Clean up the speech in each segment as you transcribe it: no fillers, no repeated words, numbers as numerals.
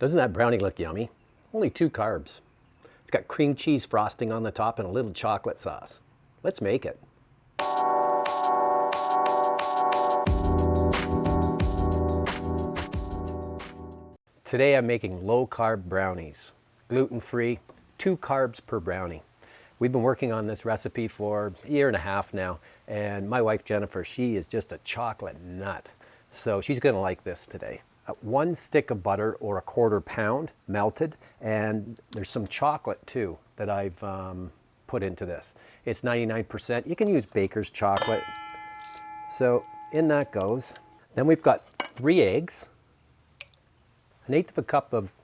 Doesn't that brownie look yummy? Only 2 carbs. It's got cream cheese frosting on the top and a little chocolate sauce. Let's make it. Today I'm making low-carb brownies. Gluten-free, 2 carbs per brownie. We've been working on this recipe for a year and a half now, and my wife Jennifer, she is just a chocolate nut. So she's gonna like this today. 1 stick of butter or a 1/4 pound melted, and there's some chocolate too that I've put into this. It's 99%. You can use baker's chocolate. So in that goes. Then we've got 3 eggs, 1/8 of a cup of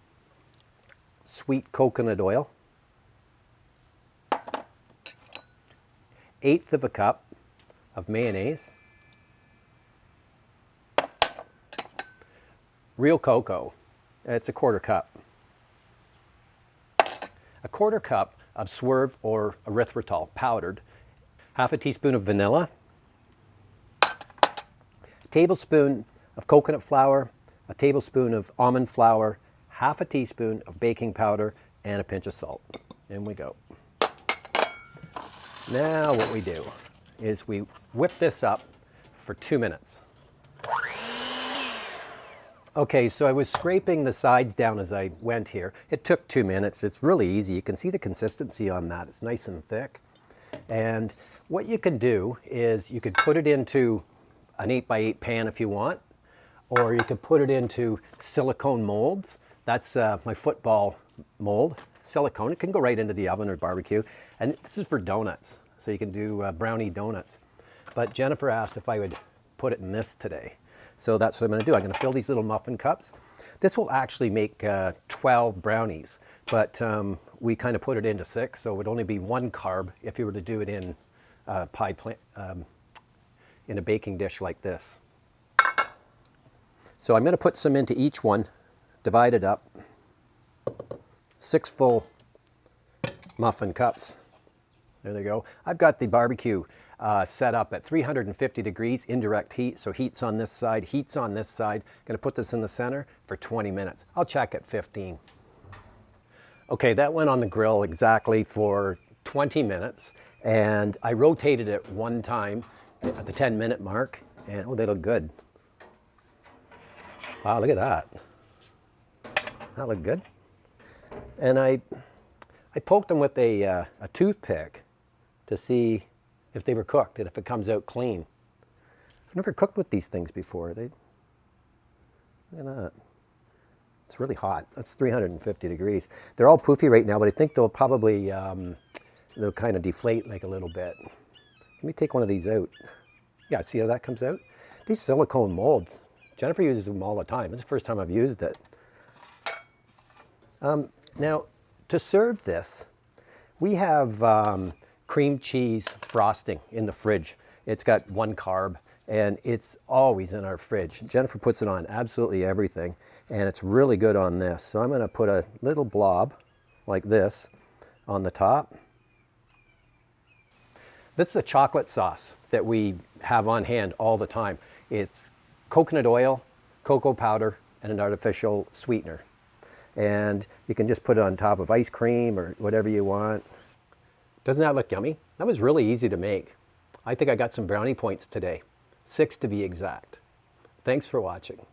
sweet coconut oil, 1/8 of a cup of mayonnaise, real cocoa, it's a 1/4 cup, a 1/4 cup of Swerve or erythritol powdered, 1/2 teaspoon of vanilla, a tablespoon of coconut flour, a tablespoon of almond flour, 1/2 teaspoon of baking powder, and a pinch of salt. In we go. Now what we do is we whip this up for 2 minutes. Okay, so I was scraping the sides down as I went here. It took 2 minutes. It's really easy. You can see the consistency on that. It's nice and thick. And what you can do is you could put it into an 8x8 pan if you want, or you could put it into silicone molds. That's my football mold, silicone. It can go right into the oven or barbecue. And this is for donuts, so you can do brownie donuts. But Jennifer asked if I would put it in this today. So that's what I'm going to do. I'm going to fill these little muffin cups. This will actually make 12 brownies, but we kind of put it into 6, so it would only be 1 carb if you were to do it in in a baking dish like this. So I'm going to put some into each one, divide it up. 6 full muffin cups. There they go. I've got the barbecue set up at 350 degrees, indirect heat. So heat's on this side, heat's on this side. Going to put this in the center for 20 minutes. I'll check at 15. Okay, that went on the grill exactly for 20 minutes. And I rotated it 1 time at the 10-minute mark. And oh, they look good. Wow, look at that. That looked good. And I poked them with a toothpick to see if they were cooked and if it comes out clean. I've never cooked with these things before. Look at that. It's really hot. That's 350 degrees. They're all poofy right now, but I think they'll probably, they'll kind of deflate like a little bit. Let me take one of these out. Yeah, see how that comes out? These silicone molds, Jennifer uses them all the time. It's the first time I've used it. Now, to serve this, we have cream cheese frosting in the fridge. It's got 1 carb, and it's always in our fridge. Jennifer puts it on absolutely everything, and it's really good on this. So I'm going to put a little blob like this on the top. This is a chocolate sauce that we have on hand all the time. It's coconut oil, cocoa powder, and an artificial sweetener. And you can just put it on top of ice cream or whatever you want. Doesn't that look yummy? That was really easy to make. I think I got some brownie points today. 6 to be exact. Thanks for watching.